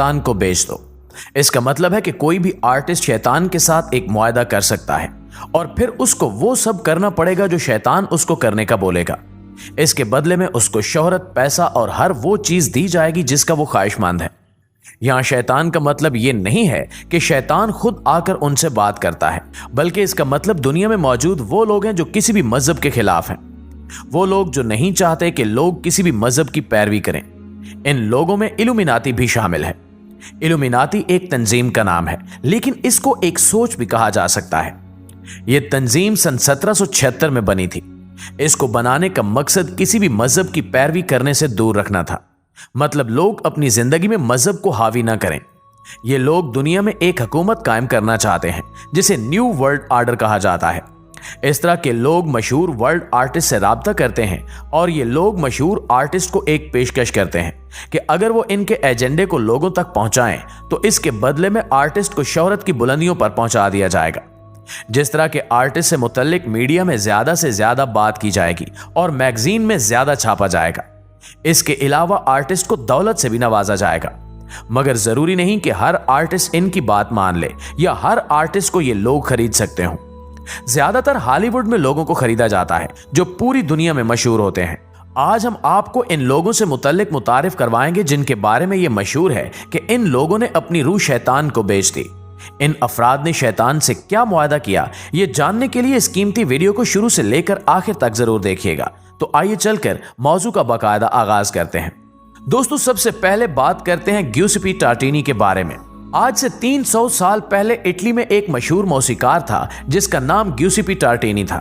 शैतान को बेच दो। इसका मतलब है कि कोई भी आर्टिस्ट शैतान के साथ एक मुआहदा कर सकता है और फिर उसको वो सब करना पड़ेगा जो शैतान उसको करने का बोलेगा। इसके बदले में उसको शोहरत, पैसा और हर वो चीज दी जाएगी जिसका वो ख्वाहिशमंद है। यहां शैतान का मतलब ये नहीं है कि शैतान खुद आकर उनसे बात करता है, बल्कि इसका मतलब दुनिया में मौजूद वो लोग हैं जो किसी भी मजहब के खिलाफ हैं, वो लोग जो नहीं चाहते कि लोग किसी भी मजहब की पैरवी करें। इन लोगों में इल्यूमिनाती भी शामिल है। इल्यूमिनाती एक तंजीम का नाम है, लेकिन इसको एक सोच भी कहा जा सकता है। यह तंजीम सन 1776 में बनी थी। इसको बनाने का मकसद किसी भी मजहब की पैरवी करने से दूर रखना था। मतलब लोग अपनी जिंदगी में मजहब को हावी ना करें। ये लोग दुनिया में एक हुकूमत कायम करना चाहते हैं जिसे न्यू वर्ल्ड ऑर्डर कहा जाता है। इस तरह के लोग मशहूर वर्ल्ड आर्टिस्ट से राब्ता करते हैं और ये लोग मशहूर आर्टिस्ट को एक पेशकश करते हैं कि अगर वो इनके एजेंडे को लोगों तक पहुंचाएं तो इसके बदले में आर्टिस्ट को शोहरत की बुलंदियों पर पहुंचा दिया जाएगा। जिस तरह के आर्टिस्ट से मुतल्लिक मीडिया में ज्यादा से ज्यादा बात की जाएगी और मैगजीन में ज्यादा छापा जाएगा। इसके अलावा आर्टिस्ट को दौलत से भी नवाजा जाएगा। मगर जरूरी नहीं कि हर आर्टिस्ट इनकी बात मान ले या हर आर्टिस्ट को ये लोग खरीद सकते हों। ज्यादातर हॉलीवुड में लोगों को खरीदा जाता है जो पूरी दुनिया में मशहूर होते हैं। आज हम आपको इन लोगों से मुतारिफ करवाएंगे जिनके बारे में यह मशहूर है कि इन लोगों ने अपनी रूह शैतान को बेच दी। इन अफराद ने शैतान से क्या मुआहदा किया, यह जानने के लिए इस कीमती वीडियो को शुरू से लेकर आखिर तक जरूर देखिएगा। तो आइए चलकर मौजू का बाकायदा आगाज करते हैं। दोस्तों, सबसे पहले बात करते हैं ग्यूसेपी टार्टिनी के बारे में। आज से 300 साल पहले इटली में एक मशहूर मौसीकार था जिसका नाम ग्यूसेपी टार्टिनी था।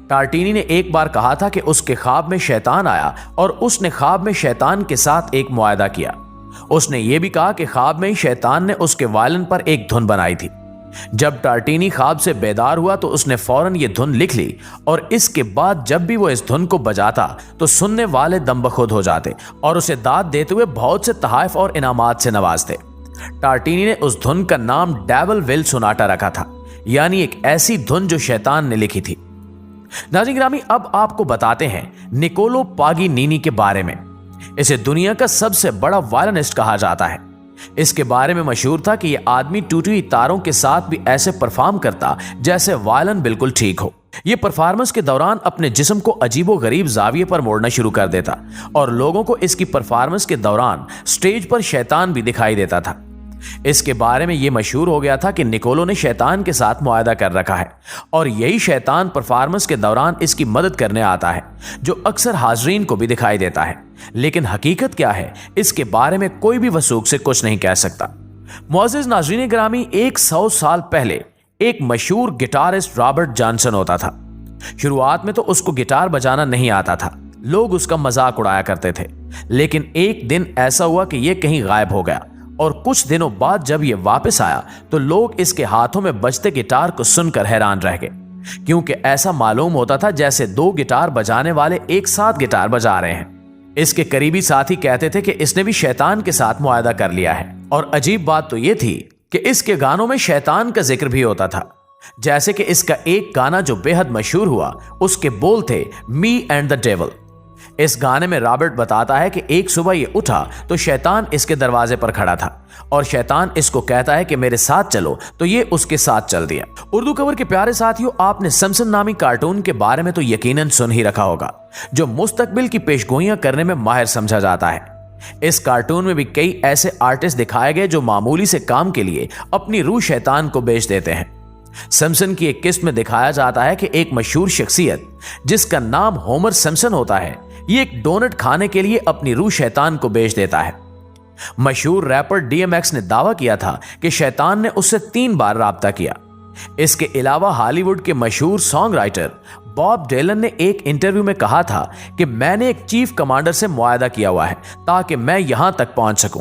टार्टिनी ने एक बार कहा था कि उसके ख्वाब में शैतान आया और उसने ख्वाब में शैतान के साथ एक मुआहदा किया। उसने यह भी कहा कि ख्वाब में ही शैतान ने उसके वायलिन पर एक धुन बनाई थी। जब टार्टिनी ख्वाब से बेदार हुआ तो उसने फौरन ये धुन लिख ली और इसके बाद जब भी वो इस धुन को बजाता तो सुनने वाले दमबखुद हो जाते और उसे दाद देते हुए बहुत से तोहफे और इनामात से नवाजते। टार्टिनी ने उस धुन का नाम डेविल विल सोनाटा रखा था, यानी एक ऐसी धुन जो शैतान ने लिखी थी। नाज़रीन गिरामी, अब आपको बताते हैं निकोलो पागिनीनी के बारे में। इसे दुनिया का सबसे बड़ा वायलिनिस्ट कहा जाता है। इसके बारे में मशहूर था कि यह आदमी टूटी हुई तारों के साथ भी ऐसे परफॉर्म करता जैसे वायलिन बिल्कुल ठीक हो। यह परफॉर्मेंस के दौरान अपने जिस्म को अजीबो गरीब जाविये पर मोड़ना शुरू कर देता और लोगों को इसकी परफॉर्मेंस के दौरान स्टेज पर शैतान भी दिखाई देता था। इसके बारे में यह मशहूर हो गया था कि निकोलो ने शैतान के साथ मुआहदा कर रखा है और यही शैतान परफॉर्मेंस के दौरान इसकी मदद करने आता है, जो अक्सर हाजरीन को भी दिखाई देता है। लेकिन हकीकत क्या है, इसके बारे में कोई भी वसूख से कुछ नहीं कह सकता। मुअज़्ज़िज़ नाज़रीन गिरामी, 100 साल पहले एक मशहूर गिटारिस्ट रॉबर्ट जॉनसन होता था। शुरुआत में तो उसको गिटार बजाना नहीं आता था, लोग उसका मजाक उड़ाया करते थे। लेकिन एक दिन ऐसा हुआ कि यह कहीं गायब हो गया और कुछ दिनों बाद जब यह वापस आया तो लोग इसके हाथों में बजते गिटार को सुनकर हैरान रह गए, क्योंकि ऐसा मालूम होता था जैसे दो गिटार बजाने वाले एक साथ गिटार बजा रहे हैं। इसके करीबी साथी कहते थे कि इसने भी शैतान के साथ मुआहदा कर लिया है। और अजीब बात तो यह थी कि इसके गानों में शैतान का जिक्र भी होता था। जैसे कि इसका एक गाना जो बेहद मशहूर हुआ, उसके बोल थे मी एंड द डेविल। इस गाने में रॉबर्ट बताता है कि एक सुबह ये उठा तो शैतान इसके दरवाजे पर खड़ा था और शैतान इसको कहता है कि मेरे साथ चलो, तो ये उसके साथ चल दिया। उर्दू कवर के प्यारे साथियों, आपने सिम्पसन नामी कार्टून के बारे में तो यकीनन सुन ही रखा होगा, जो मुस्तकबिल की पेशगोइयां करने में माहिर समझा जाता है। इस कार्टून में भी कई ऐसे आर्टिस्ट दिखाए गए जो मामूली से काम के लिए अपनी रूह शैतान को बेच देते हैं। सिम्पसन की एक किस्त में दिखाया जाता है कि एक मशहूर शख्सियत जिसका नाम होमर सिम्पसन होता है, ये एक डोनट खाने के लिए अपनी रूह शैतान को बेच देता है। मशहूर रैपर DMX ने दावा किया था कि शैतान ने उससे 3 बार राब्ता किया। इसके अलावा हॉलीवुड के मशहूर सॉन्ग राइटर बॉब डिलन ने एक इंटरव्यू में कहा था कि मैंने एक चीफ कमांडर से मुआहदा किया हुआ है ताकि मैं यहां तक पहुंच सकूं।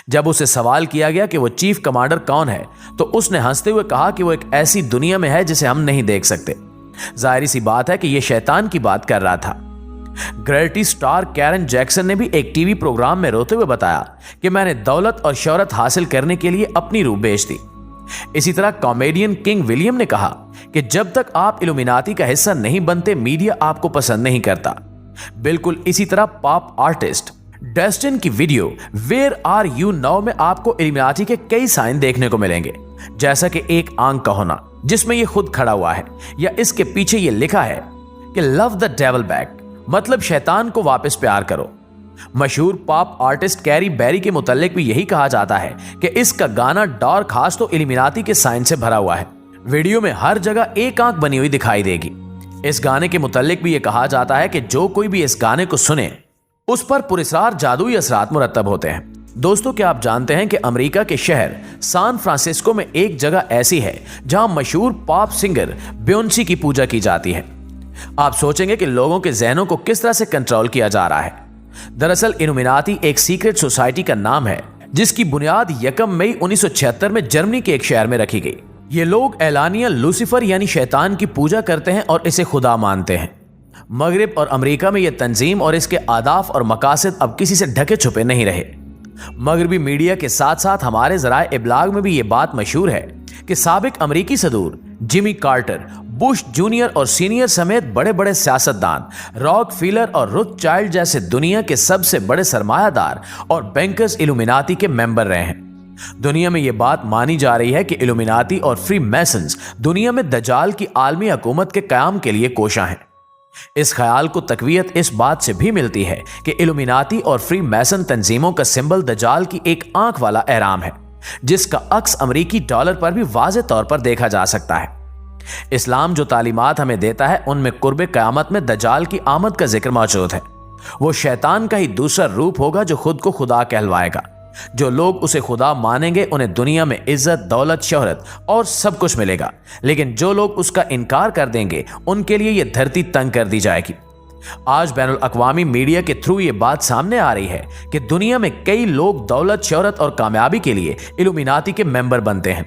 जब उसे सवाल किया गया कि वो चीफ कमांडर कौन है तो उसने हंसते हुए कहा कि वो एक ऐसी दुनिया में है जिसे हम नहीं देख सकते। जाहिर सी बात है कि यह शैतान की बात कर रहा था। ग्रेटी स्टार कैरन जैक्सन ने भी एक टीवी प्रोग्राम में रोते हुए बताया कि मैंने दौलत और शोहरत हासिल करने के लिए अपनी रूह बेच दी। इसी तरह कॉमेडियन किंग विलियम ने कहा कि जब तक आप इल्यूमिनाती का हिस्सा नहीं बनते, मीडिया आपको पसंद नहीं करता। बिल्कुल इसी तरह पॉप आर्टिस्ट डेस्टिन की video where are you now में आपको इल्यूमिनाटी के कई साइन देखने को मिलेंगे, जैसा कि एक आंख का होना जिसमें ये खुद खड़ा हुआ है, या इसके पीछे ये लिखा है कि लव द डेविल बैक, मतलब शैतान को वापस प्यार करो। मशहूर पॉप आर्टिस्ट कैरी बेरी के मुतालिक भी यही कहा जाता है कि इसका गाना डॉर खास तो इल्यूमिनाटी के साइन से भरा हुआ है। वीडियो में हर जगह एक आंख बनी हुई दिखाई देगी। इस गाने के मुतालिक भी यह कहा जाता है कि जो कोई भी इस गाने को सुने उस पर पुरस्कार जादुई असरात मुरतब होते हैं। दोस्तों, क्या आप जानते हैं कि अमेरिका के शहर सैन फ्रांसिस्को में एक जगह ऐसी है जहां मशहूर पॉप सिंगर बियोंसी की पूजा की जाती है। आप सोचेंगे कि लोगों के जहनों को किस तरह से कंट्रोल किया जा रहा है। दरअसल इल्यूमिनाटी एक सीक्रेट सोसाइटी का नाम है जिसकी बुनियाद 1 मई 1976 में जर्मनी के एक शहर में रखी गई। ये लोग एलानिया लूसीफर यानी शैतान की पूजा करते हैं और इसे खुदा मानते हैं। मगरिब और अमेरिका में यह तंजीम और इसके आदाफ और मकासद अब किसी से ढके छुपे नहीं रहे। मगरबी मीडिया के साथ साथ हमारे ज़राए इब्लाग में भी ये बात मशहूर है कि साबिक अमेरिकी सदूर जिमी कार्टर, बुश जूनियर और सीनियर समेत बड़े बड़े सियासतदान, रॉकफिलर और रोथस्चाइल्ड जैसे दुनिया के सबसे बड़े सरमायादार और बैंकर्स इल्यूमिनाटी के मेंबर रहे हैं। दुनिया में यह बात मानी जा रही है कि इल्यूमिनाटी और फ्री मैसन्स दुनिया में दजाल की आलमी हुकूमत के कयाम के लिए कोशा हैं। इस ख्याल को तकवीयत इस बात से भी मिलती है कि इल्यूमिनाटी और फ्री मैसन तंजीमों का सिंबल दजाल की एक आंख वाला एहराम है, जिसका अक्स अमेरिकी डॉलर पर भी वाज़ेह तौर पर देखा जा सकता है। इस्लाम जो तालीमात हमें देता है उनमें कुर्बे क़यामत में दजाल की आमद का जिक्र मौजूद है। वो शैतान का ही दूसरा रूप होगा जो खुद को खुदा कहलवाएगा। जो लोग उसे खुदा मानेंगे उन्हें दुनिया में इज्जत, दौलत, शोहरत और सब कुछ मिलेगा, लेकिन जो लोग उसका इनकार कर देंगे उनके लिए यह धरती तंग कर दी जाएगी। आज बैनुल अक़वामी मीडिया के थ्रू ये बात सामने आ रही है कि दुनिया में कई लोग दौलत, शोहरत और कामयाबी के लिए इल्यूमिनाटी के मेंबर बनते हैं।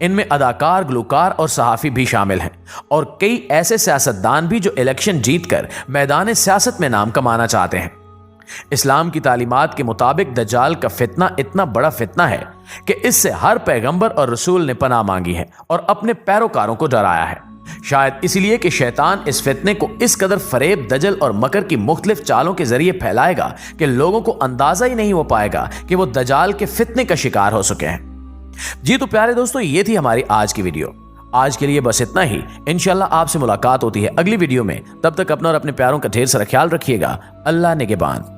इनमें अदाकार, गुलकार और सहाफ़ी भी शामिल हैं और कई ऐसे सियासतदान भी जो इलेक्शन जीतकर मैदान सियासत में नाम कमाना चाहते हैं। इस्लाम की तालीमात के मुताबिक दज्जाल का फितना इतना बड़ा फितना है कि इससे हर पैगंबर और रसूल ने पनाह मांगी है और अपने पैरोकारों को डराया है। शायद इसलिए कि शैतान इस फितने को इस कदर फरेब, दजल और मकर की मुख्तलिफ चालों के जरिए फैलाएगा कि लोगों को अंदाजा ही नहीं हो पाएगा कि वो दज्जाल के फितने का शिकार हो चुके हैं। जी तो प्यारे दोस्तों, ये थी हमारी आज की वीडियो। आज के लिए बस इतना ही। इंशाल्लाह आपसे मुलाकात होती है अगली वीडियो में। तब तक अपना और अपने प्यारों का ढेर सारा ख्याल रखिएगा। अल्लाह निगहबान।